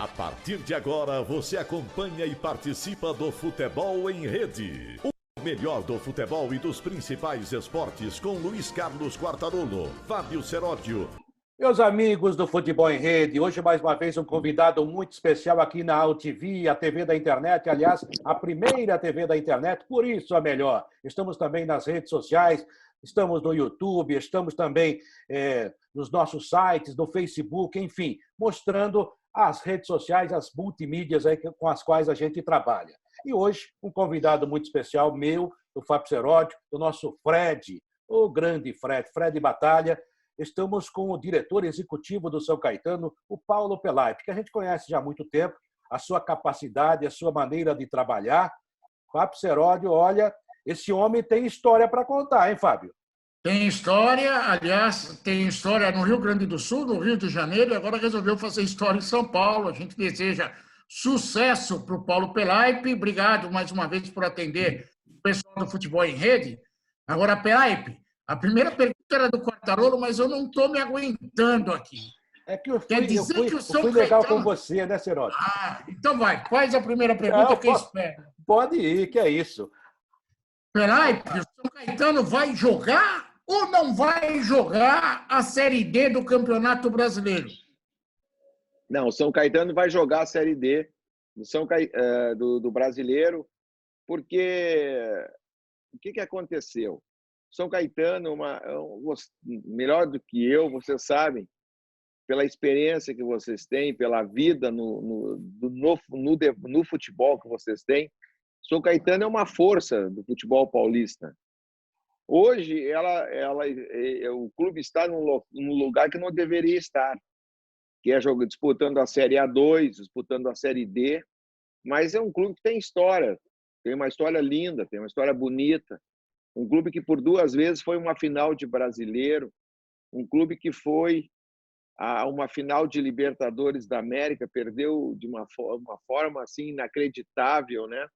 A partir de agora, você acompanha e participa do Futebol em Rede. O melhor do futebol e dos principais esportes com Luiz Carlos Quartarolo, Fábio Seródio. Meus amigos do Futebol em Rede, hoje mais uma vez um convidado muito especial aqui na AltV, a TV da internet, aliás, a primeira TV da internet, por isso a melhor. Estamos também nas redes sociais, estamos no YouTube, estamos também nos nossos sites, no Facebook, enfim, mostrando as redes sociais, as multimídias aí com as quais a gente trabalha. E hoje, um convidado muito especial meu, do Fábio Seródio, do nosso Fred, o grande Fred Batalha. Estamos com o diretor executivo do São Caetano, o Paulo Pelaipe, que a gente conhece já há muito tempo, a sua capacidade, a sua maneira de trabalhar. Fábio Seródio, olha, esse homem tem história para contar, hein, Fábio? Tem história, aliás, tem história no Rio Grande do Sul, no Rio de Janeiro, e agora resolveu fazer história em São Paulo. A gente deseja sucesso para o Paulo Pelaipe. Obrigado mais uma vez por atender o pessoal do Futebol em Rede. Agora, Pelaipe, a primeira pergunta era do Quartarolo, mas eu não estou me aguentando aqui. É que eu fui legal com você, né, Seródio? Então vai, faz a primeira pergunta que eu espero. Pode ir, que é isso. Pelaipe, o São Caetano vai jogar ou não vai jogar a Série D do Campeonato Brasileiro? Não, o São Caetano vai jogar a Série D do Brasileiro, porque o que aconteceu? São Caetano, melhor do que eu, vocês sabem, pela experiência que vocês têm, pela vida no futebol que vocês têm, São Caetano é uma força do futebol paulista. Hoje, o clube está num lugar que não deveria estar, que é disputando a Série A2, disputando a Série D, mas é um clube que tem história, tem uma história linda, tem uma história bonita. Um clube que por 2 vezes foi uma final de Brasileiro, um clube que foi a uma final de Libertadores da América, perdeu de uma forma assim inacreditável, né?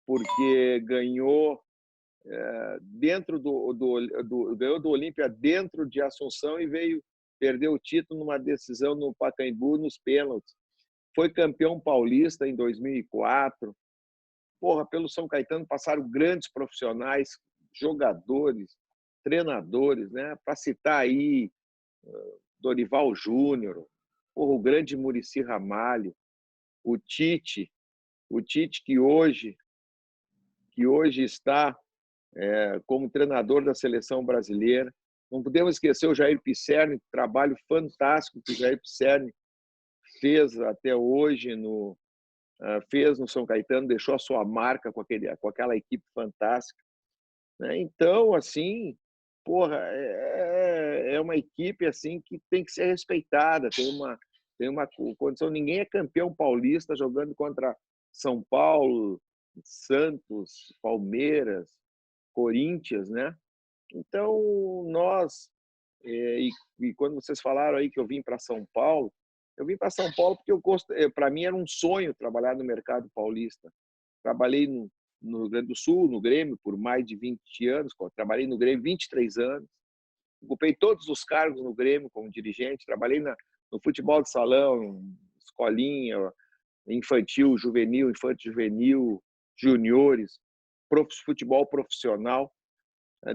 Porque ganhou ganhou do Olímpia dentro de Assunção e perdeu o título numa decisão no Pacaembu nos pênaltis. Foi campeão paulista em 2004. Pelo São Caetano passaram grandes profissionais, jogadores, treinadores, né? Para citar aí Dorival Júnior, o grande Muricy Ramalho, o Tite que hoje está como treinador da seleção brasileira. Não podemos esquecer o Jair Pisserni, o trabalho fantástico que o Jair Pisserni fez até hoje fez no São Caetano, deixou a sua marca com aquela equipe fantástica. Então, assim, é uma equipe assim que tem que ser respeitada, tem uma condição. Ninguém é campeão paulista jogando contra São Paulo, Santos, Palmeiras, Corinthians, né? Então, e quando vocês falaram aí que eu vim para São Paulo, eu vim para São Paulo porque para mim era um sonho trabalhar no mercado paulista. Trabalhei no Rio Grande do Sul, no Grêmio, por mais de 20 anos. Trabalhei no Grêmio 23 anos. Ocupei todos os cargos no Grêmio como dirigente. Trabalhei no futebol de salão, escolinha, infantil, juvenil, juniores, futebol profissional.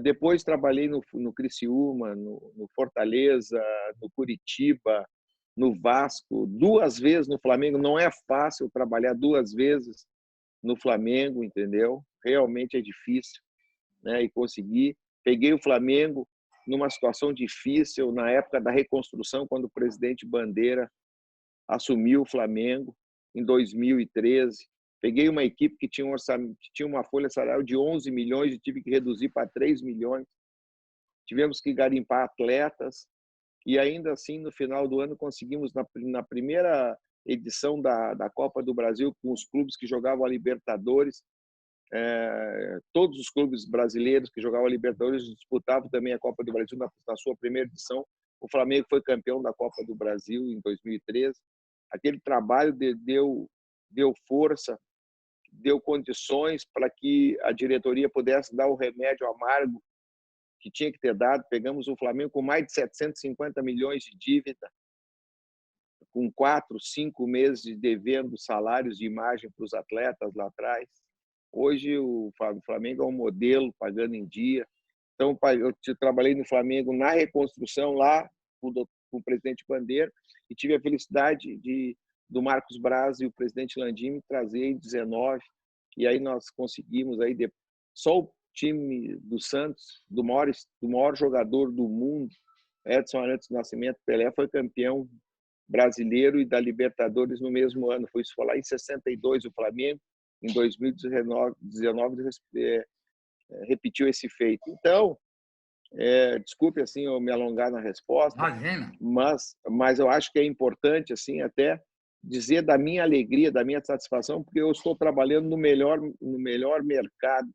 Depois trabalhei no Criciúma, no Fortaleza, no Curitiba, no Vasco, 2 vezes no Flamengo. Não é fácil trabalhar 2 vezes no Flamengo, entendeu? Realmente é difícil, né? E consegui. Peguei o Flamengo numa situação difícil na época da reconstrução, quando o presidente Bandeira assumiu o Flamengo em 2013. Peguei uma equipe que tinha uma folha salarial de 11 milhões e tive que reduzir para 3 milhões. Tivemos que garimpar atletas e ainda assim, no final do ano, conseguimos, na primeira edição da Copa do Brasil, com os clubes que jogavam a Libertadores, todos os clubes brasileiros que jogavam a Libertadores disputavam também a Copa do Brasil na sua primeira edição. O Flamengo foi campeão da Copa do Brasil em 2013. Aquele trabalho deu força, deu condições para que a diretoria pudesse dar o remédio amargo que tinha que ter dado. Pegamos o Flamengo com mais de 750 milhões de dívida, com 4, 5 meses devendo salários de imagem para os atletas lá atrás. Hoje o Flamengo é um modelo, pagando em dia. Então, eu trabalhei no Flamengo na reconstrução lá com o presidente Bandeira e tive a felicidade do Marcos Braz e o presidente Landim me trazer em 19. E aí nós conseguimos, aí, só o time do Santos, do maior jogador do mundo, Edson Arantes do Nascimento, Pelé, foi campeão brasileiro e da Libertadores no mesmo ano. Foi isso lá em 62, o Flamengo, em 2019, repetiu esse feito. Então, desculpe assim eu me alongar na resposta, Imagina. mas eu acho que é importante assim até dizer da minha alegria, da minha satisfação, porque eu estou trabalhando no melhor mercado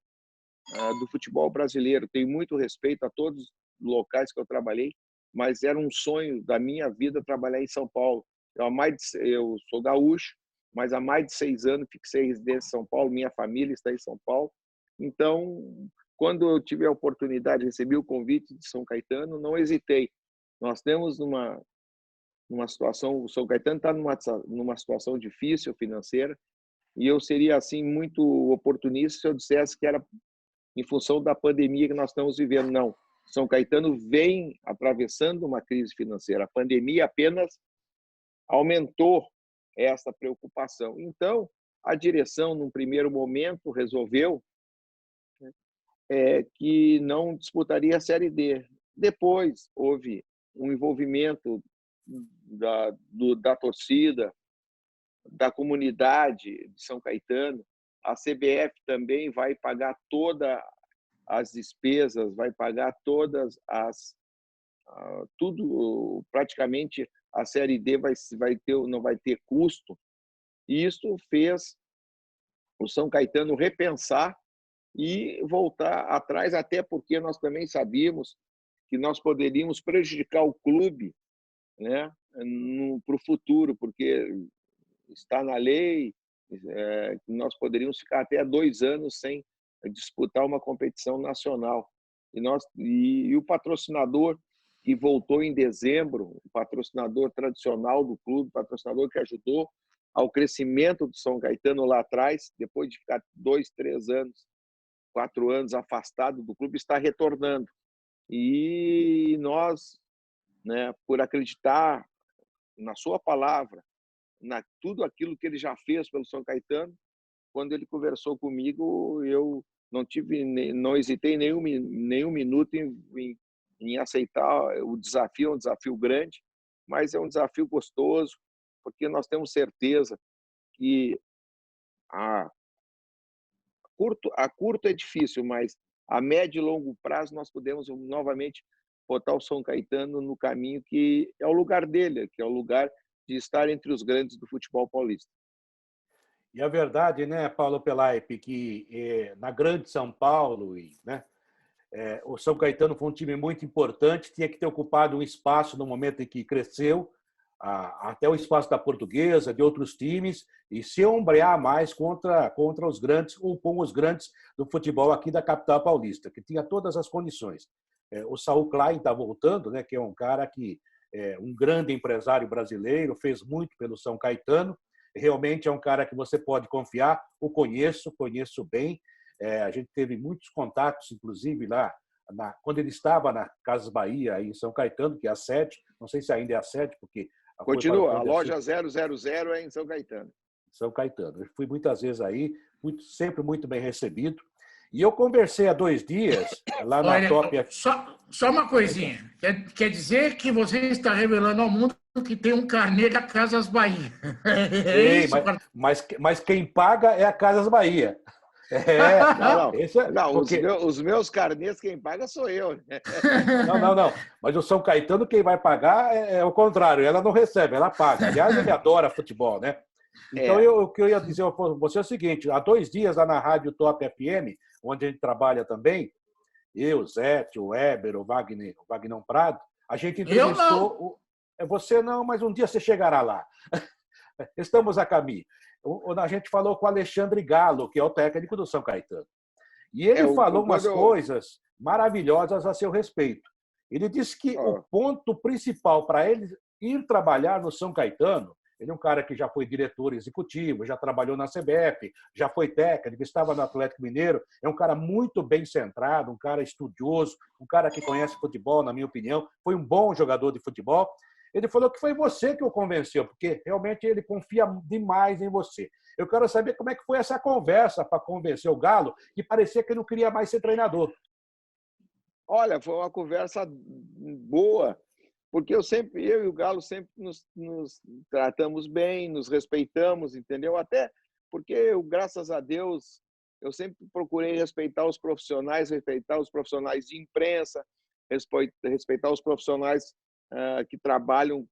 do futebol brasileiro. Tenho muito respeito a todos os locais que eu trabalhei, mas era um sonho da minha vida trabalhar em São Paulo. Eu sou gaúcho, mas há mais de 6 anos fixei residência em São Paulo, minha família está em São Paulo. Então, quando eu tive a oportunidade, recebi o convite de São Caetano, não hesitei. Nós temos numa situação, o São Caetano está numa situação difícil financeira, e eu seria assim muito oportunista se eu dissesse que era em função da pandemia que nós estamos vivendo. Não. São Caetano vem atravessando uma crise financeira. A pandemia apenas aumentou essa preocupação. Então, a direção, num primeiro momento, resolveu que não disputaria a Série D. Depois, houve um envolvimento da torcida, da comunidade de São Caetano. A CBF também vai pagar todas as despesas, vai pagar todas tudo, praticamente a Série D não vai ter custo. E isso fez o São Caetano repensar e voltar atrás, até porque nós também sabíamos que nós poderíamos prejudicar o clube, né, para o futuro, porque está na lei, nós poderíamos ficar até 2 anos sem disputar uma competição nacional. E o patrocinador que voltou em dezembro, o patrocinador tradicional do clube, o patrocinador que ajudou ao crescimento do São Caetano lá atrás, depois de ficar 2, 3 anos, 4 anos afastado do clube, está retornando. E nós, né, por acreditar na sua palavra, tudo aquilo que ele já fez pelo São Caetano, quando ele conversou comigo, eu não hesitei nenhum minuto em aceitar o desafio. É um desafio grande, mas é um desafio gostoso, porque nós temos certeza que a curto é difícil, mas a médio e longo prazo nós podemos novamente botar o São Caetano no caminho que é o lugar dele, que é o lugar de estar entre os grandes do futebol paulista. E a verdade, né, Paulo Pelaipe, que na grande São Paulo, né, o São Caetano foi um time muito importante, tinha que ter ocupado um espaço no momento em que cresceu, até o espaço da Portuguesa, de outros times, e se ombrear mais contra os grandes, ou com os grandes do futebol aqui da capital paulista, que tinha todas as condições. O Saul Klein está voltando, né, que é um cara que um grande empresário brasileiro, fez muito pelo São Caetano, realmente é um cara que você pode confiar, o conheço bem, a gente teve muitos contatos, inclusive lá, quando ele estava na Casas Bahia, aí em São Caetano, que é a sede, não sei se ainda é a sede, porque... Continua, a loja 000 é em São Caetano. São Caetano. Eu fui muitas vezes aí, sempre muito bem recebido. E eu conversei há 2 dias lá na Top... Só uma coisinha. Quer dizer que você está revelando ao mundo que tem um carnê da Casas Bahia. É isso? Mas quem paga é a Casas Bahia. Os meus carnês quem paga sou eu. Não. Mas o São Caetano quem vai pagar é o contrário. Ela não recebe, ela paga. Aliás, ele adora futebol, né? Então, o que eu ia dizer para você é o seguinte: há 2 dias lá na Rádio Top FM, onde a gente trabalha também, eu, Zete, o Weber, o Wagner Prado, a gente entrevistou... Você não, mas um dia você chegará lá. Estamos a caminho. A gente falou com o Alexandre Galo, que é o técnico do São Caetano. E ele falou umas coisas maravilhosas a seu respeito. Ele disse que o ponto principal para eles ir trabalhar no São Caetano. Ele é um cara que já foi diretor executivo, já trabalhou na CBF, já foi técnico, estava no Atlético Mineiro. É um cara muito bem centrado, um cara estudioso, um cara que conhece futebol, na minha opinião. Foi um bom jogador de futebol. Ele falou que foi você que o convenceu, porque realmente ele confia demais em você. Eu quero saber como é que foi essa conversa para convencer o Galo, que parecia que ele não queria mais ser treinador. Olha, foi uma conversa boa, porque eu e o Galo sempre nos tratamos bem, nos respeitamos, entendeu? Até porque, graças a Deus, eu sempre procurei respeitar os profissionais de imprensa, respeitar os profissionais que trabalham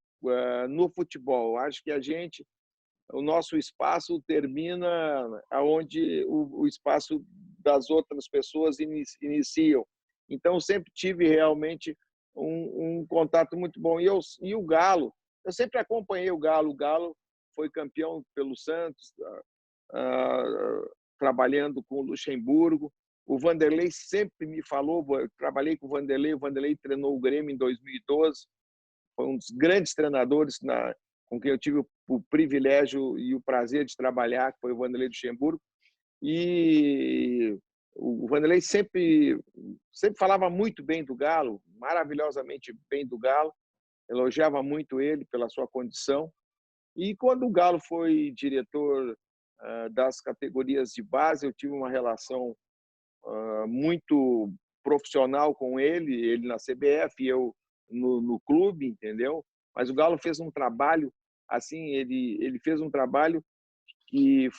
no futebol. Acho que o nosso espaço termina aonde o espaço das outras pessoas iniciam. Então, sempre tive realmente um contato muito bom. E o Galo, eu sempre acompanhei o Galo. O Galo foi campeão pelo Santos, trabalhando com o Luxemburgo. O Vanderlei sempre me falou, eu trabalhei com o Vanderlei treinou o Grêmio em 2012, foi um dos grandes treinadores com quem eu tive o privilégio e o prazer de trabalhar, que foi o Vanderlei Luxemburgo. E o Vanderlei sempre falava muito bem do Galo, maravilhosamente bem do Galo, elogiava muito ele pela sua condição. E quando o Galo foi diretor das categorias de base, eu tive uma relação muito profissional com ele na CBF e eu no clube, entendeu? Mas o Galo fez um trabalho assim, ele fez um trabalho que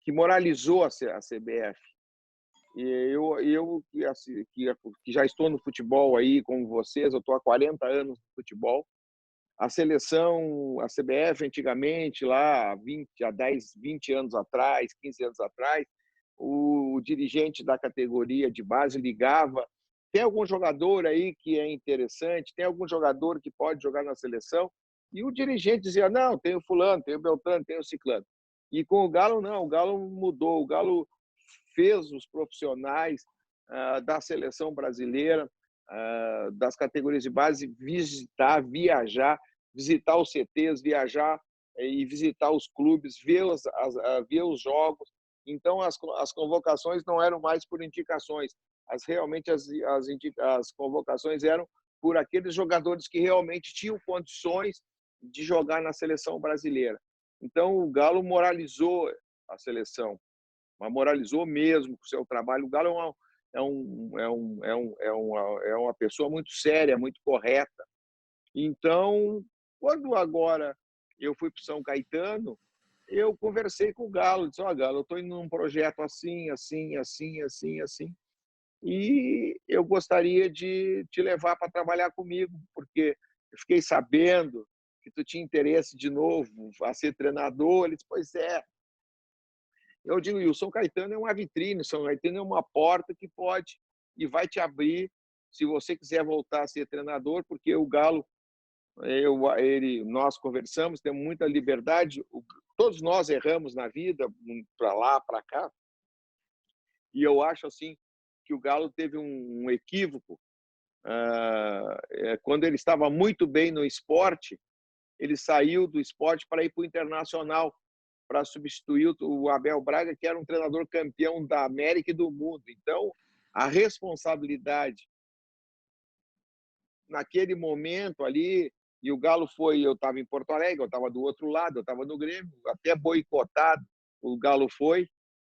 moralizou a CBF. E eu assim, que já estou no futebol aí, como vocês, eu estou há 40 anos no futebol. A seleção, a CBF, antigamente, lá há 10, 20 anos atrás, 15 anos atrás, o dirigente da categoria de base ligava: tem algum jogador aí que é interessante? Tem algum jogador que pode jogar na seleção? E o dirigente dizia: não, tem o fulano, tem o Beltrano, tem o ciclano. E com o Galo, não, o Galo mudou, o Galo fez os profissionais da seleção brasileira, das categorias de base, viajar, visitar os CTs, viajar e visitar os clubes, ver os jogos. Então, as convocações não eram mais por indicações, realmente as convocações eram por aqueles jogadores que realmente tinham condições de jogar na seleção brasileira. Então, o Galo moralizou a seleção, mas moralizou mesmo com o seu trabalho. O Galo é uma pessoa muito séria, muito correta. Então, quando agora eu fui para o São Caetano, eu conversei com o Galo, disse: ó, Galo, eu estou indo num projeto assim, assim, assim, assim, assim, e eu gostaria de te levar para trabalhar comigo, porque eu fiquei sabendo que tu tinha interesse de novo a ser treinador. Ele disse: pois é. Eu digo: e o São Caetano é uma vitrine, o São Caetano é uma porta que pode e vai te abrir se você quiser voltar a ser treinador, porque o Galo, nós conversamos, temos muita liberdade, todos nós erramos na vida, para lá, para cá, e eu acho assim que o Galo teve um equívoco. Quando ele estava muito bem no esporte, ele saiu do esporte para ir para o Internacional, para substituir o Abel Braga, que era um treinador campeão da América e do mundo. Então, a responsabilidade naquele momento ali, e o Galo eu estava em Porto Alegre, eu estava do outro lado, eu estava no Grêmio, até boicotado, o Galo foi,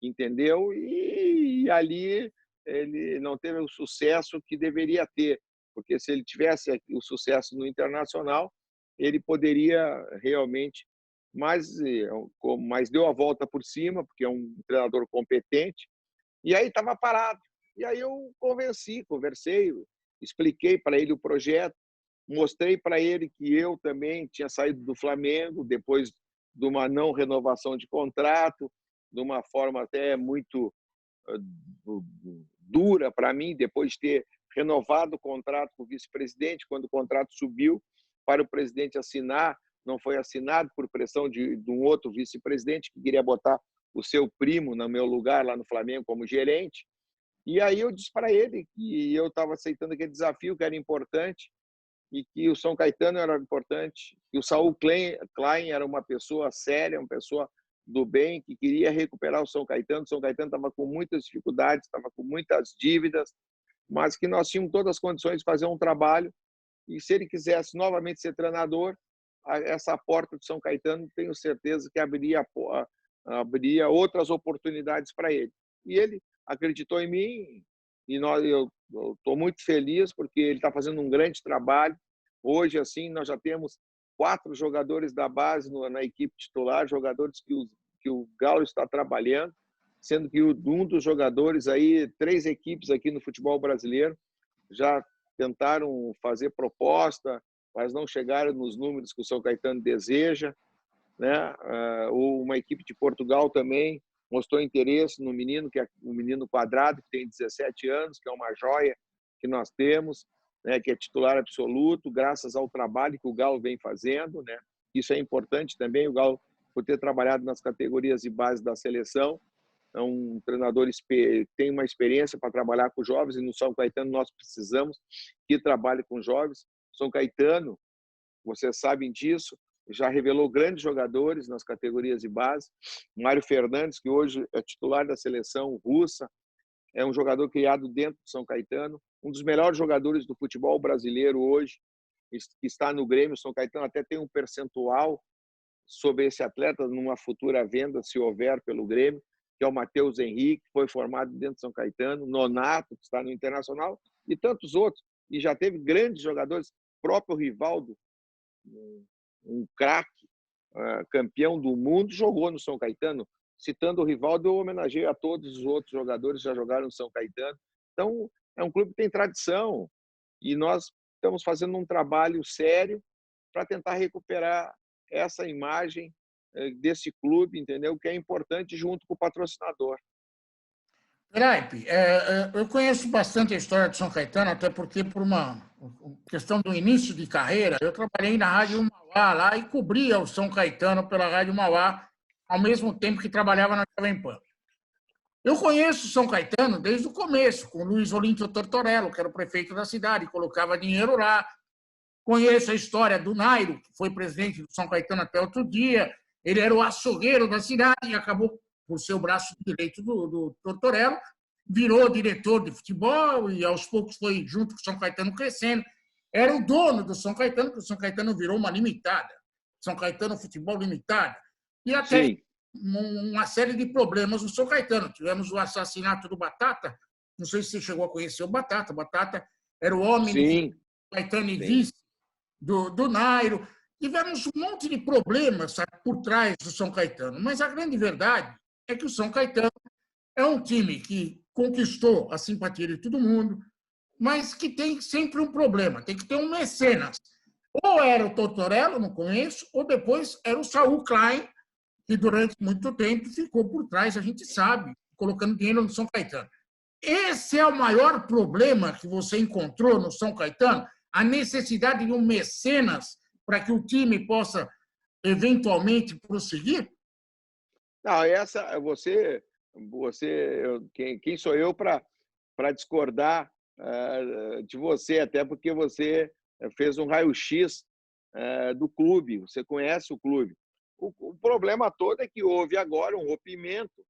entendeu? E ali ele não teve o sucesso que deveria ter, porque se ele tivesse o sucesso no Internacional, ele poderia realmente, mas deu a volta por cima, porque é um treinador competente, e aí estava parado. E aí eu conversei, expliquei para ele o projeto, mostrei para ele que eu também tinha saído do Flamengo depois de uma não renovação de contrato, de uma forma até muito dura para mim, depois de ter renovado o contrato com o vice-presidente. Quando o contrato subiu para o presidente assinar, não foi assinado por pressão de um outro vice-presidente que queria botar o seu primo no meu lugar lá no Flamengo como gerente. E aí eu disse para ele que eu estava aceitando aquele desafio, que era importante, e que o São Caetano era importante, que o Saul Klein era uma pessoa séria, uma pessoa do bem, que queria recuperar o São Caetano. O São Caetano estava com muitas dificuldades, estava com muitas dívidas, mas que nós tínhamos todas as condições de fazer um trabalho, e se ele quisesse novamente ser treinador, essa porta de São Caetano, tenho certeza que abriria outras oportunidades para ele. E ele acreditou em mim, e eu estou muito feliz porque ele está fazendo um grande trabalho. Hoje, assim, nós já temos 4 jogadores da base na equipe titular, jogadores que o Galo está trabalhando, sendo que um dos jogadores aí, 3 equipes aqui no futebol brasileiro já tentaram fazer proposta, mas não chegaram nos números que o São Caetano deseja, né? Uma equipe de Portugal também mostrou interesse no menino, que é o menino Quadrado, que tem 17 anos, que é uma joia que nós temos, né? Que é titular absoluto, graças ao trabalho que o Galo vem fazendo, né? Isso é importante também, o Galo, por ter trabalhado nas categorias de base da seleção, é um treinador que tem uma experiência para trabalhar com jovens, e no São Caetano nós precisamos que trabalhe com jovens. São Caetano, vocês sabem disso, já revelou grandes jogadores nas categorias de base. Mário Fernandes, que hoje é titular da seleção russa, é um jogador criado dentro do São Caetano, um dos melhores jogadores do futebol brasileiro hoje, que está no Grêmio. São Caetano até tem um percentual sobre esse atleta numa futura venda, se houver, pelo Grêmio, que é o Matheus Henrique, que foi formado dentro de São Caetano, Nonato, que está no Internacional, e tantos outros. E já teve grandes jogadores, próprio Rivaldo, um craque, campeão do mundo, jogou no São Caetano. Citando o Rivaldo, eu homenageio a todos os outros jogadores que já jogaram no São Caetano. Então, é um clube que tem tradição, e nós estamos fazendo um trabalho sério para tentar recuperar essa imagem desse clube, entendeu? Que é importante, junto com o patrocinador. Graipe, eu conheço bastante a história de São Caetano, até porque, por uma questão do início de carreira, eu trabalhei na Rádio Mauá lá e cobria o São Caetano pela Rádio Mauá, ao mesmo tempo que trabalhava na Jovem Pan. Eu conheço São Caetano desde o começo, com o Luiz Olímpio Tortorello, que era o prefeito da cidade, colocava dinheiro lá. Conheço a história do Nairo, que foi presidente do São Caetano até outro dia. Ele era o açougueiro da cidade e acabou, por ser o braço direito do Tortorello, virou diretor de futebol e aos poucos foi junto com o São Caetano crescendo. Era o dono do São Caetano, porque o São Caetano virou uma limitada. São Caetano Futebol Limitada. E até Sim. Uma série de problemas no São Caetano. Tivemos o assassinato do Batata. Não sei se você chegou a conhecer o Batata. O Batata era o homem do Caetano e vice do Nairo. Tivemos um monte de problemas, sabe, por trás do São Caetano. Mas a grande verdade é que o São Caetano é um time que conquistou a simpatia de todo mundo, mas que tem sempre um problema. Tem que ter um mecenas. Ou era o Tortorello no começo, ou depois era o Saul Klein, que durante muito tempo ficou por trás, a gente sabe, colocando dinheiro no São Caetano. Esse é o maior problema que você encontrou no São Caetano? A necessidade de um mecenas para que o time possa eventualmente prosseguir? Não, quem sou eu para discordar de você, até porque você fez um raio-x do clube, você conhece o clube. O problema todo é que houve agora um rompimento,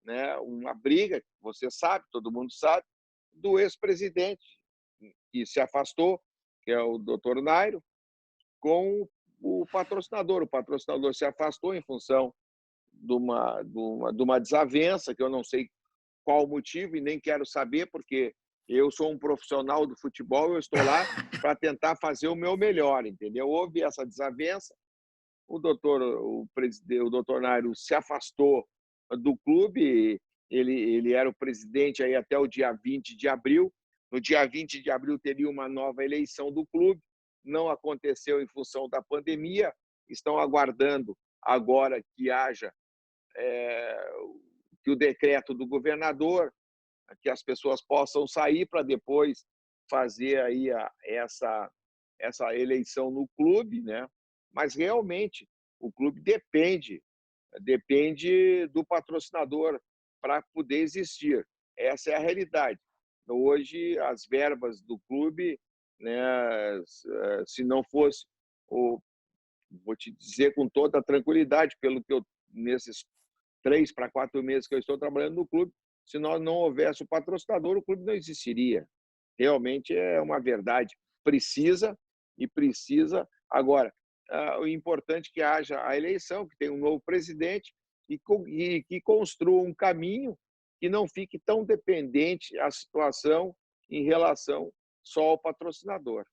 né, uma briga, você sabe, todo mundo sabe, do ex-presidente, que se afastou, que é o Dr. Nairo, com o patrocinador. O patrocinador se afastou em função de uma desavença, que eu não sei qual o motivo e nem quero saber, porque eu sou um profissional do futebol, eu estou lá para tentar fazer o meu melhor, entendeu? Houve essa desavença, o doutor Nairo se afastou do clube, ele era o presidente aí até o dia 20 de abril. No dia 20 de abril teria uma nova eleição do clube, não aconteceu em função da pandemia, estão aguardando agora que haja que o decreto do governador, que as pessoas possam sair para depois fazer aí essa eleição no clube, né? Mas realmente o clube depende do patrocinador para poder existir. Essa é a realidade. Hoje as verbas do clube né? Se não fosse, vou te dizer com toda a tranquilidade, pelo que eu, nesses 3 para 4 meses que eu estou trabalhando no clube, se nós não houvesse o patrocinador, o clube não existiria. Realmente é uma verdade. Precisa e precisa. Agora, o importante é que haja a eleição, que tenha um novo presidente e que construa um caminho que não fique tão dependente a situação em relação só ao patrocinador.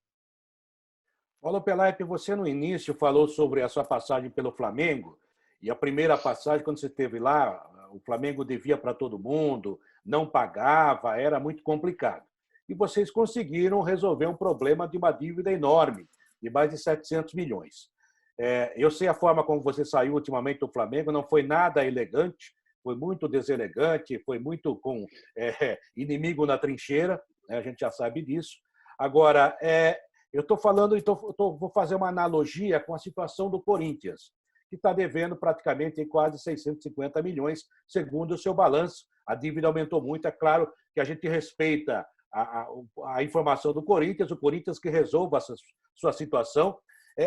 Paulo Pelaipe, você no início falou sobre a sua passagem pelo Flamengo, e a primeira passagem, quando você esteve lá, o Flamengo devia para todo mundo, não pagava, era muito complicado. E vocês conseguiram resolver um problema de uma dívida enorme, de mais de 700 milhões. Eu sei a forma como você saiu ultimamente do Flamengo, não foi nada elegante, foi muito deselegante, foi muito com inimigo na trincheira, né? A gente já sabe disso. Agora, eu estou falando, vou fazer uma analogia com a situação do Corinthians, que está devendo praticamente quase 650 milhões, segundo o seu balanço. A dívida aumentou muito. É claro que a gente respeita a informação do Corinthians, o Corinthians que resolva essa sua situação.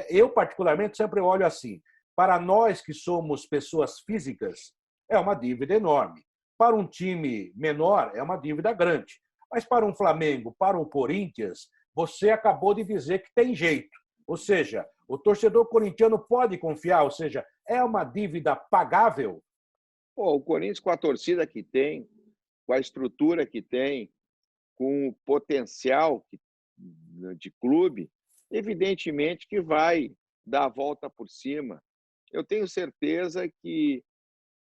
Eu, particularmente, sempre olho assim. Para nós que somos pessoas físicas, é uma dívida enorme. Para um time menor, é uma dívida grande. Mas para um Flamengo, para um Corinthians, você acabou de dizer que tem jeito. Ou seja, o torcedor corintiano pode confiar, ou seja, é uma dívida pagável? O Corinthians, com a torcida que tem, com a estrutura que tem, com o potencial de clube, evidentemente que vai dar a volta por cima. Eu tenho certeza que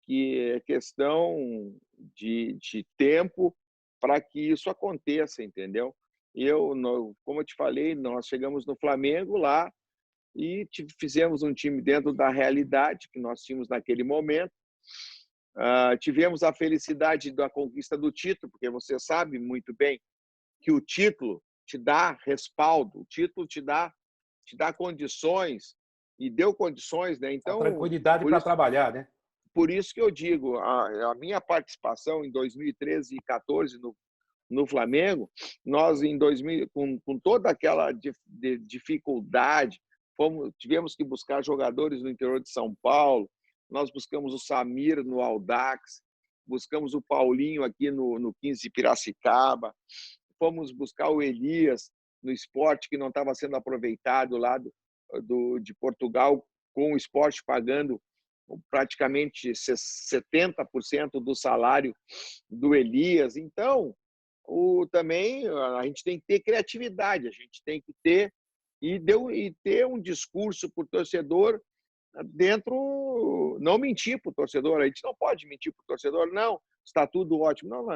é questão de tempo para que isso aconteça, entendeu? Como eu te falei, nós chegamos no Flamengo lá e fizemos um time dentro da realidade que nós tínhamos naquele momento. Tivemos a felicidade da conquista do título, porque você sabe muito bem que o título te dá respaldo, o título te dá condições, e deu condições, né? Então, a tranquilidade para trabalhar, né? Por isso que eu digo, a minha participação em 2013 e 2014 no Flamengo, nós em 2000, com toda aquela dificuldade, tivemos que buscar jogadores no interior de São Paulo, nós buscamos o Samir no Audax, buscamos o Paulinho aqui no 15 Piracicaba, fomos buscar o Elias no Sport, que não estava sendo aproveitado lá de Portugal, com o Sport pagando praticamente 70% do salário do Elias. Então, também a gente tem que ter criatividade, a gente tem que ter ter um discurso para o torcedor não mentir para o torcedor. A gente não pode mentir para o torcedor, não, está tudo ótimo. Não,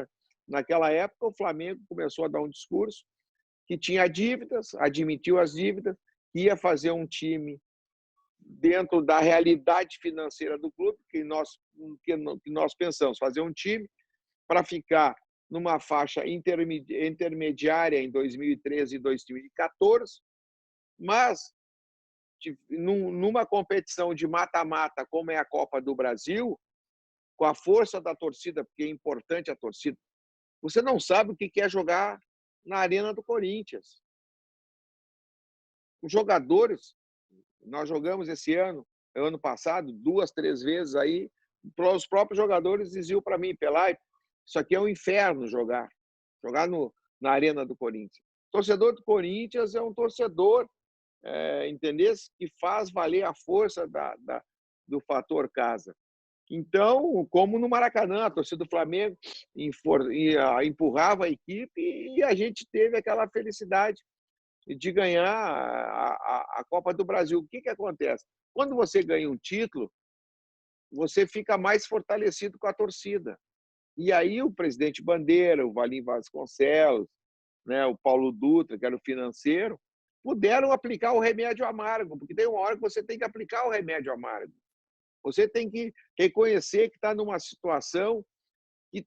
naquela época, o Flamengo começou a dar um discurso que tinha dívidas, admitiu as dívidas, ia fazer um time dentro da realidade financeira do clube, que nós pensamos, fazer um time para ficar numa faixa intermediária em 2013 e 2014, mas numa competição de mata-mata, como é a Copa do Brasil, com a força da torcida, porque é importante a torcida, você não sabe o que é jogar na Arena do Corinthians. Os jogadores, nós jogamos esse ano passado, 2, 3 vezes aí, os próprios jogadores diziam para mim, Pelaipe, isso aqui é um inferno jogar na Arena do Corinthians. O torcedor do Corinthians é um torcedor, entendesse, que faz valer a força do fator casa. Então, como no Maracanã, a torcida do Flamengo empurrava a equipe e a gente teve aquela felicidade de ganhar a Copa do Brasil. O que acontece? Quando você ganha um título, você fica mais fortalecido com a torcida. E aí o presidente Bandeira, o Valim Vasconcelos, né, o Paulo Dutra, que era o financeiro, puderam aplicar o remédio amargo, porque tem uma hora que você tem que aplicar o remédio amargo. Você tem que reconhecer que está numa situação que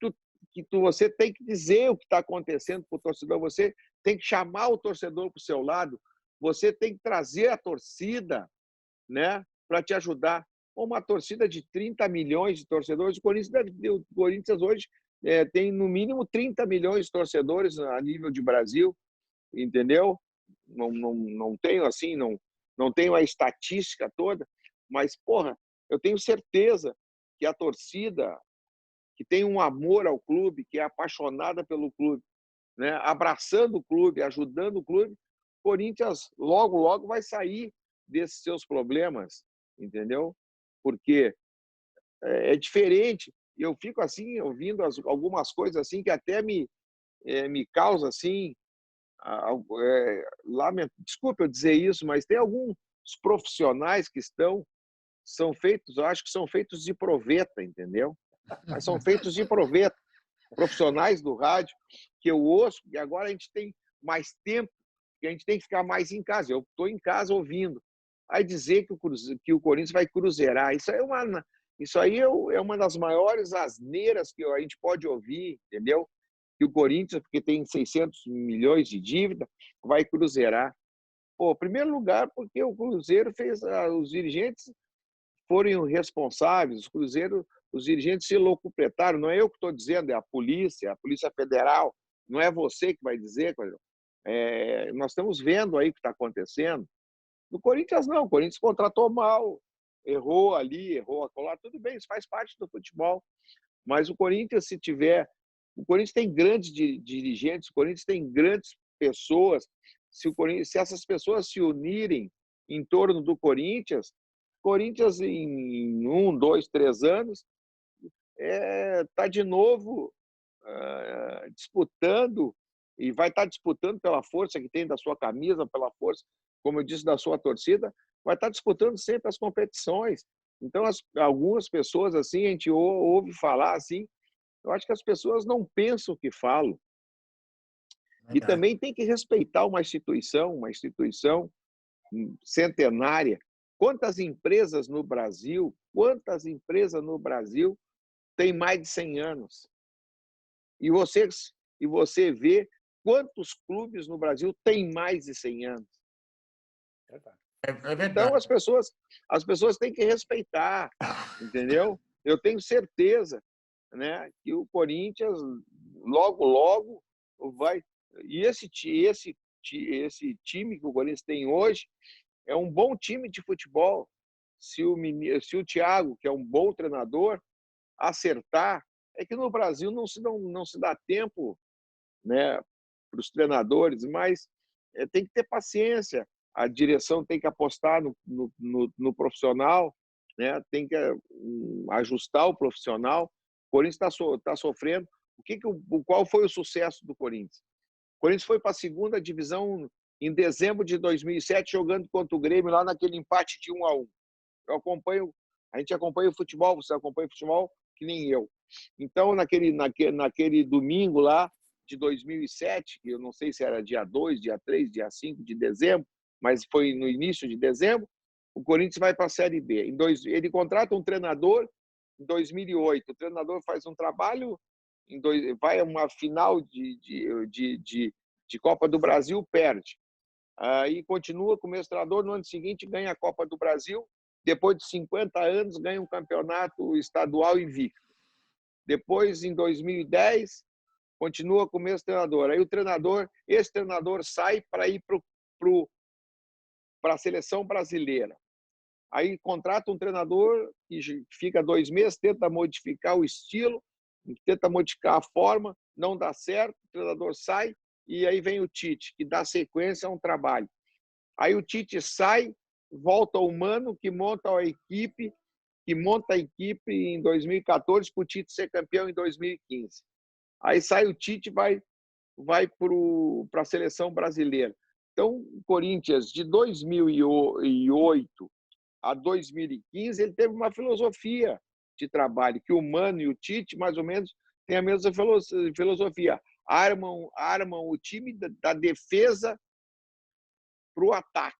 você tem que dizer o que está acontecendo para o torcedor, você tem que chamar o torcedor para o seu lado, você tem que trazer a torcida, né, para te ajudar. Uma torcida de 30 milhões de torcedores, o Corinthians hoje tem no mínimo 30 milhões de torcedores a nível de Brasil, entendeu? não tenho assim, não tenho a estatística toda, mas, porra, eu tenho certeza que a torcida que tem um amor ao clube, que é apaixonada pelo clube, né, abraçando o clube, ajudando o clube, Corinthians logo, logo vai sair desses seus problemas, entendeu? Porque é diferente. Eu fico assim, ouvindo algumas coisas assim que até me causa assim, desculpa eu dizer isso, mas tem alguns profissionais que são feitos, eu acho que são feitos de proveta, entendeu? Mas são feitos de proveta, profissionais do rádio que eu ouço, e agora a gente tem mais tempo, que a gente tem que ficar mais em casa. Eu estou em casa ouvindo. Aí dizer que o Corinthians vai cruzeirar, isso aí é uma das maiores asneiras que a gente pode ouvir, entendeu? Que o Corinthians, porque tem 600 milhões de dívida, vai cruzeirar. Pô, em primeiro lugar, porque o Cruzeiro os dirigentes foram responsáveis, os dirigentes se locupletaram, não é eu que estou dizendo, é a Polícia Federal, não é você que vai dizer. Nós estamos vendo aí o que está acontecendo. No Corinthians, não, o Corinthians contratou mal, errou ali, errou acolá, tudo bem, isso faz parte do futebol. Mas o Corinthians, o Corinthians tem grandes dirigentes, o Corinthians tem grandes pessoas. Se essas pessoas se unirem em torno do Corinthians, em 1, 2, 3 anos, está de novo disputando, e vai estar disputando pela força que tem da sua camisa, pela força, como eu disse, da sua torcida, vai estar disputando sempre as competições. Então, algumas pessoas, assim, a gente ouve falar assim, eu acho que as pessoas não pensam o que falam. E também tem que respeitar uma instituição centenária. Quantas empresas no Brasil têm mais de 100 anos? E você vê quantos clubes no Brasil têm mais de 100 anos? Então, as pessoas têm que respeitar, entendeu? Eu tenho certeza, né, que o Corinthians logo, logo vai... E esse time que o Corinthians tem hoje é um bom time de futebol. Se o Thiago, que é um bom treinador, acertar, é que no Brasil não se dá tempo, né, para os treinadores, mas tem que ter paciência. A direção tem que apostar no profissional, né, tem que ajustar o profissional. O Corinthians está sofrendo. Qual foi o sucesso do Corinthians? O Corinthians foi para a segunda divisão em dezembro de 2007, jogando contra o Grêmio, lá naquele empate de 1-1. A gente acompanha o futebol, você acompanha o futebol que nem eu. Então, naquele domingo lá de 2007, que eu não sei se era dia 2, dia 3, dia 5 de dezembro, mas foi no início de dezembro, o Corinthians vai para a Série B. Ele contrata um treinador em 2008. O treinador faz um trabalho, vai a uma final de Copa do Brasil, perde. Aí continua com o mesmo treinador, no ano seguinte ganha a Copa do Brasil, depois de 50 anos ganha um campeonato estadual invicto. Depois, em 2010, continua com o mesmo treinador. Aí esse treinador sai para ir para a seleção brasileira. Aí contrata um treinador que fica 2 meses, tenta modificar o estilo, tenta modificar a forma, não dá certo, o treinador sai, e aí vem o Tite, que dá sequência a um trabalho. Aí o Tite sai, volta o Mano, que monta a equipe em 2014 para o Tite ser campeão em 2015. Aí sai o Tite e vai para a seleção brasileira. Então, o Corinthians, de 2008 a 2015, ele teve uma filosofia de trabalho, que o Mano e o Tite, mais ou menos, têm a mesma filosofia. Armam o time da defesa para o ataque.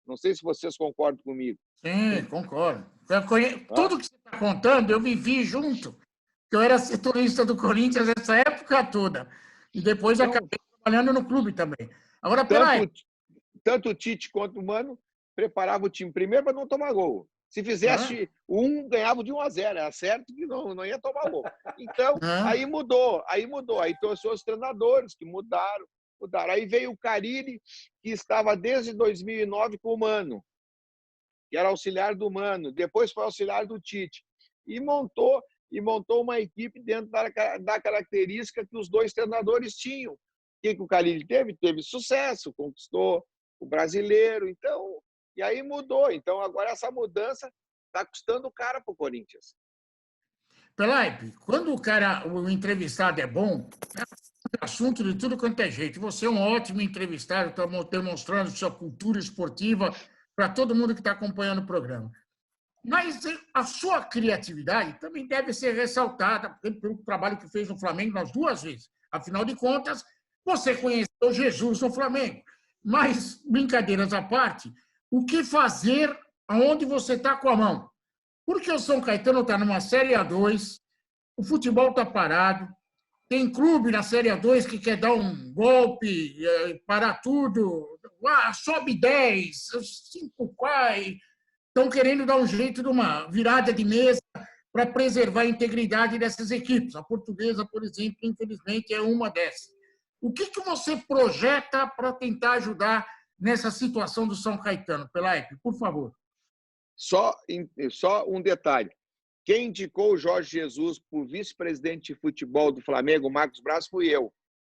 Não sei se vocês concordam comigo. Sim, concordo. Tudo que você está contando, eu vivi junto. Eu era setorista do Corinthians essa época toda. E depois acabei trabalhando no clube também. Agora, peraí. Tanto o Tite quanto o Mano preparavam o time primeiro para não tomar gol. Se fizesse ganhava de 1-0. Era certo que não ia tomar gol. Então, aí mudou. Aí trouxe os treinadores que mudaram. mudaram. Aí veio o Carille, que estava desde 2009 com o Mano, que era auxiliar do Mano, depois foi auxiliar do Tite, e montou uma equipe dentro da característica que os dois treinadores tinham. O que o Carille teve? Teve sucesso, conquistou o brasileiro, então, e aí mudou. Então, agora essa mudança está custando caro para o Corinthians. Pelaipe, quando o entrevistado é bom, é assunto de tudo quanto é jeito. Você é um ótimo entrevistado, está demonstrando sua cultura esportiva para todo mundo que está acompanhando o programa. Mas a sua criatividade também deve ser ressaltada pelo trabalho que fez no Flamengo nas 2 vezes. Afinal de contas, você conheceu Jesus no Flamengo. Mas, brincadeiras à parte, o que fazer aonde você está com a mão? Porque o São Caetano está numa Série A2, o futebol está parado, tem clube na Série A2 que quer dar um golpe, parar tudo, sobe 10, 5 cai. Estão querendo dar um jeito de uma virada de mesa para preservar a integridade dessas equipes. A Portuguesa, por exemplo, infelizmente, é uma dessas. O que você projeta para tentar ajudar nessa situação do São Caetano, Pelaipe? Por favor. Só um detalhe. Quem indicou o Jorge Jesus por vice-presidente de futebol do Flamengo, Marcos Braz, fui eu.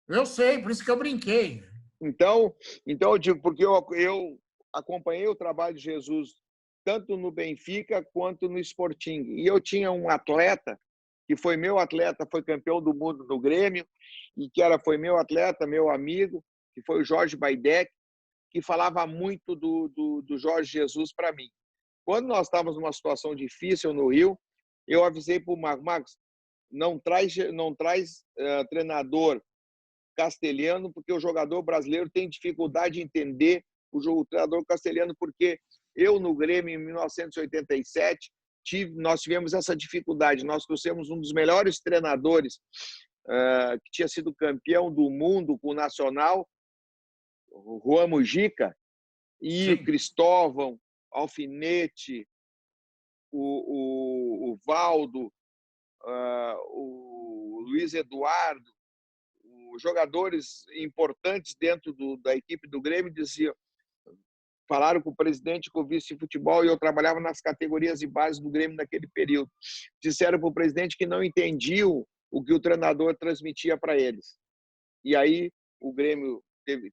Eu sei, por isso que eu brinquei. Então eu digo, porque eu acompanhei o trabalho de Jesus tanto no Benfica quanto no Sporting. E eu tinha um atleta, que foi meu atleta, foi campeão do mundo no Grêmio, e que foi meu atleta, meu amigo, que foi o Jorge Baidec, que falava muito do Jorge Jesus para mim. Quando nós estávamos numa situação difícil no Rio, eu avisei para o Marcos, não traz treinador castelhano, porque o jogador brasileiro tem dificuldade de entender o treinador castelhano, porque eu, no Grêmio, em 1987, nós tivemos essa dificuldade. Nós trouxemos um dos melhores treinadores que tinha sido campeão do mundo com o Nacional, o Juan Mujica, e o Cristóvão, Alfinete, o Valdo, o Luiz Eduardo, os jogadores importantes dentro da equipe do Grêmio diziam, falaram com o presidente, com o vice de futebol, e eu trabalhava nas categorias de base do Grêmio naquele período. Disseram para o presidente que não entendiam o que o treinador transmitia para eles. E aí o Grêmio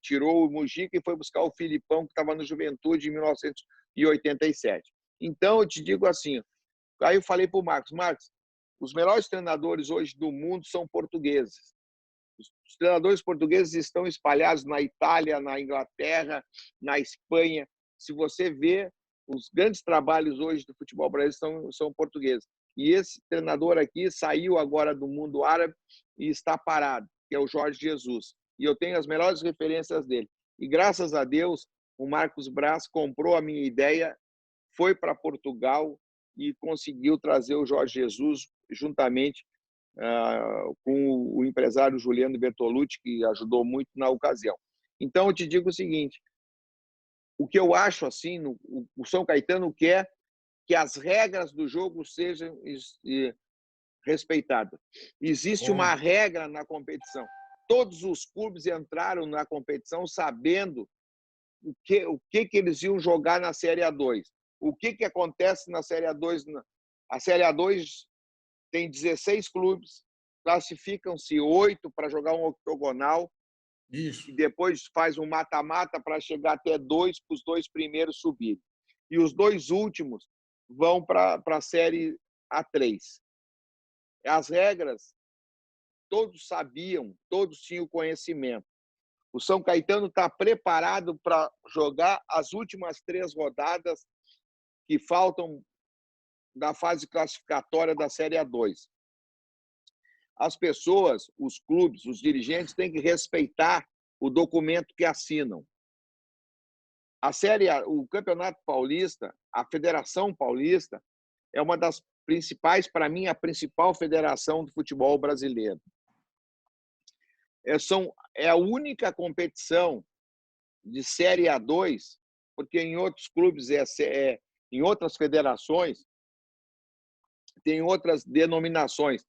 tirou o Mujica e foi buscar o Filipão, que estava no Juventude em 1987. Então, eu te digo assim, aí eu falei para o Marcos, os melhores treinadores hoje do mundo são portugueses. Os treinadores portugueses estão espalhados na Itália, na Inglaterra, na Espanha. Se você vê, os grandes trabalhos hoje do futebol brasileiro são portugueses. E esse treinador aqui saiu agora do mundo árabe e está parado, que é o Jorge Jesus. E eu tenho as melhores referências dele. E graças a Deus, o Marcos Braz comprou a minha ideia, foi para Portugal e conseguiu trazer o Jorge Jesus juntamente com o empresário Juliano Bertolucci, que ajudou muito na ocasião. Então, eu te digo o seguinte, o que eu acho assim, o São Caetano quer que as regras do jogo sejam respeitadas. Existe uma regra na competição. Todos os clubes entraram na competição sabendo o que eles iam jogar na Série A2. O que acontece na Série A2? A Série A2 tem 16 clubes, classificam-se 8 para jogar um octogonal. Isso. E depois faz um mata-mata para chegar até 2 para os 2 primeiros subirem. E os 2 últimos vão para a Série A3. As regras, todos sabiam, todos tinham conhecimento. O São Caetano está preparado para jogar as últimas 3 rodadas que faltam da fase classificatória da Série A2. As pessoas, os clubes, os dirigentes têm que respeitar o documento que assinam. O Campeonato Paulista, a Federação Paulista, é uma das principais, para mim, a principal federação do futebol brasileiro. É a única competição de Série A2, porque em outros clubes, em outras federações, tem outras denominações,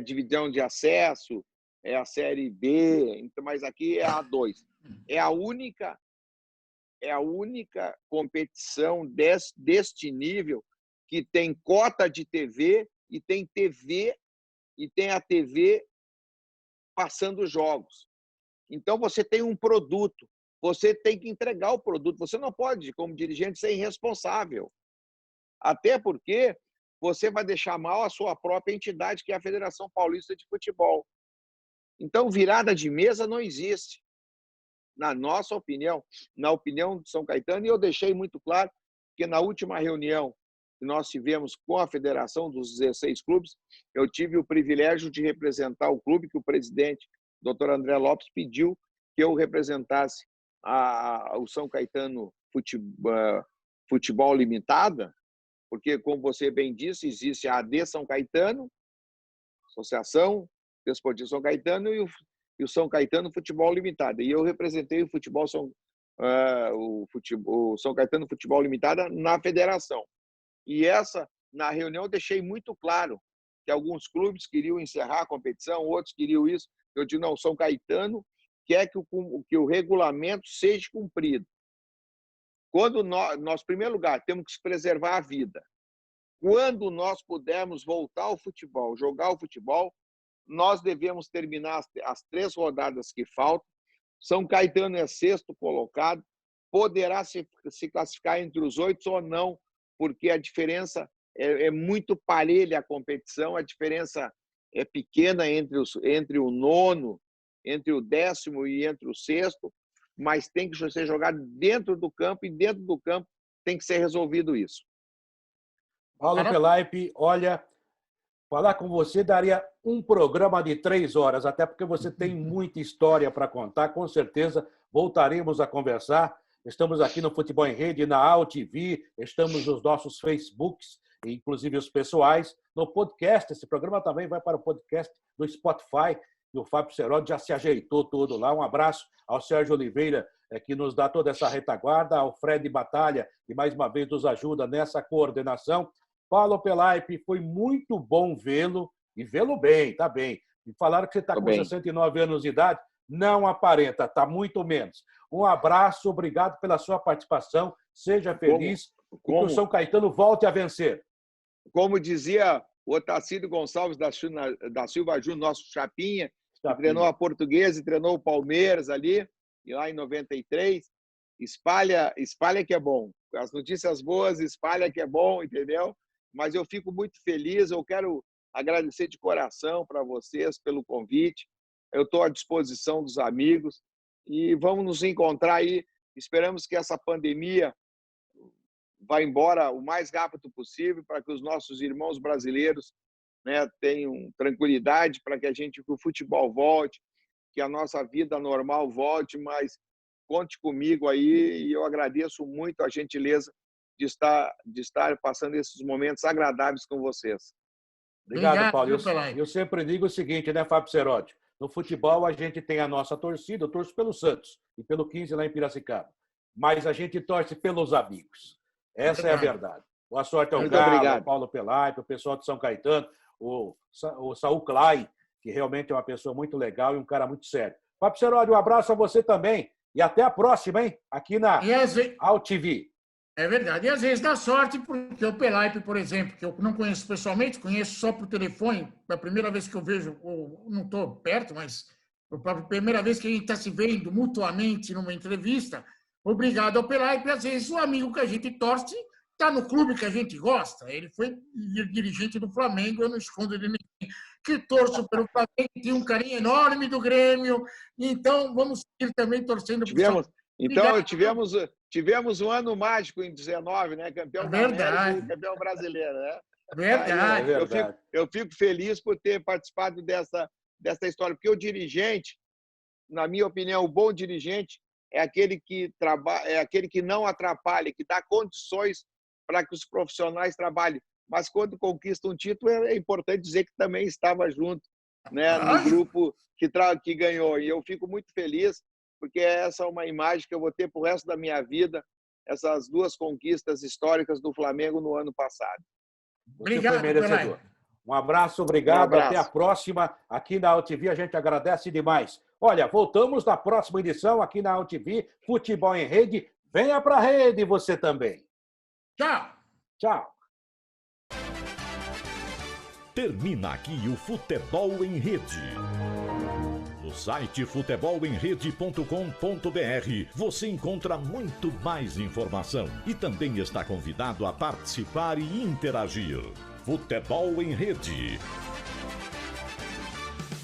divisão de acesso, é a Série B, então, mas aqui é a A2. É a única competição deste nível que tem cota de TV e tem a TV passando jogos. Então, você tem um produto, você tem que entregar o produto. Você não pode, como dirigente, ser irresponsável. Até porque você vai deixar mal a sua própria entidade, que é a Federação Paulista de Futebol. Então, virada de mesa não existe. Na nossa opinião, na opinião de São Caetano, e eu deixei muito claro que na última reunião que nós tivemos com a Federação dos 16 clubes, eu tive o privilégio de representar o clube que o presidente, Dr. André Lopes, pediu que eu representasse o São Caetano Futebol Limitada, porque, como você bem disse, existe a AD São Caetano, Associação Desportiva São Caetano, e o São Caetano Futebol Limitada. E eu representei o São Caetano Futebol Limitada na federação. E na reunião, eu deixei muito claro que alguns clubes queriam encerrar a competição, outros queriam isso. Eu digo, não, o São Caetano quer que o regulamento seja cumprido. Quando nós, em primeiro lugar, temos que preservar a vida. Quando nós pudermos voltar ao futebol, jogar o futebol, nós devemos terminar as 3 rodadas que faltam. São Caetano é 6º colocado, poderá se classificar entre os 8 ou não, porque a diferença é muito parelha a competição, a diferença é pequena entre o 9º, entre o 10º e entre o 6º, mas tem que ser jogado dentro do campo, e dentro do campo tem que ser resolvido isso. Paulo Pelaipe, olha, falar com você daria um programa de 3 horas, até porque você tem muita história para contar. Com certeza voltaremos a conversar. Estamos aqui no Futebol em Rede, na AltV, estamos nos nossos Facebooks, inclusive os pessoais, no podcast. Esse programa também vai para o podcast do Spotify, e o Fábio Seródio já se ajeitou todo lá. Um abraço ao Sérgio Oliveira, que nos dá toda essa retaguarda, ao Fred Batalha, que mais uma vez nos ajuda nessa coordenação. Paulo Pelaipe, foi muito bom vê-lo, e vê-lo bem, tá bem. E falaram que você está com 69 anos de idade, não aparenta, está muito menos. Um abraço, obrigado pela sua participação, seja feliz, e que o São Caetano volte a vencer. Como dizia o Otacílio Gonçalves da Silva Júnior, nosso chapinha, que treinou a Portuguesa e treinou o Palmeiras ali, e lá em 93, espalha que é bom. As notícias boas, espalha que é bom, entendeu? Mas eu fico muito feliz, eu quero agradecer de coração para vocês pelo convite. Eu estou à disposição dos amigos e vamos nos encontrar aí. Esperamos que essa pandemia vá embora o mais rápido possível para que os nossos irmãos brasileiros, né, tenham tranquilidade, para que o futebol volte, que a nossa vida normal volte, mas conte comigo aí, e eu agradeço muito a gentileza de estar passando esses momentos agradáveis com vocês. Obrigado, Paulo. Eu sempre digo o seguinte, né, Fábio Seródio? No futebol, a gente tem a nossa torcida, eu torço pelo Santos e pelo 15 lá em Piracicaba, mas a gente torce pelos amigos. Essa é a verdade. Boa sorte ao Galo, ao Paulo Pelaipe, o pessoal de São Caetano, o Saul Klein, que realmente é uma pessoa muito legal e um cara muito sério. Fábio Seródio, um abraço a você também e até a próxima, hein? Aqui na AltV. É verdade. E às vezes dá sorte, porque o Pelaipe, por exemplo, que eu não conheço pessoalmente, conheço só por telefone, é a primeira vez que eu vejo, não estou perto, mas a primeira vez que a gente está se vendo mutuamente numa entrevista, obrigado ao Pelaipe, às vezes o amigo que a gente torce está no clube que a gente gosta. Ele foi dirigente do Flamengo, eu não escondo de ninguém que torço pelo Flamengo, tem um carinho enorme do Grêmio, então vamos seguir também torcendo para o Então, tivemos um ano mágico em 19, né? Campeão da América e campeão brasileiro, né? Verdade. Eu fico feliz por ter participado dessa história, porque o dirigente, na minha opinião, o bom dirigente é aquele que não atrapalha, que dá condições para que os profissionais trabalhem. Mas quando conquista um título, é importante dizer que também estava junto, né, no grupo que ganhou. E eu fico muito feliz, porque essa é uma imagem que eu vou ter para o resto da minha vida, essas 2 conquistas históricas do Flamengo no ano passado. Obrigado, merecedor. Um abraço, obrigado. Até a próxima. Aqui na AltV a gente agradece demais. Olha, voltamos na próxima edição aqui na AltV, Futebol em Rede. Venha para a rede você também. Tchau. Tchau. Termina aqui o Futebol em Rede. No site futebolemrede.com.br você encontra muito mais informação e também está convidado a participar e interagir. Futebol em Rede.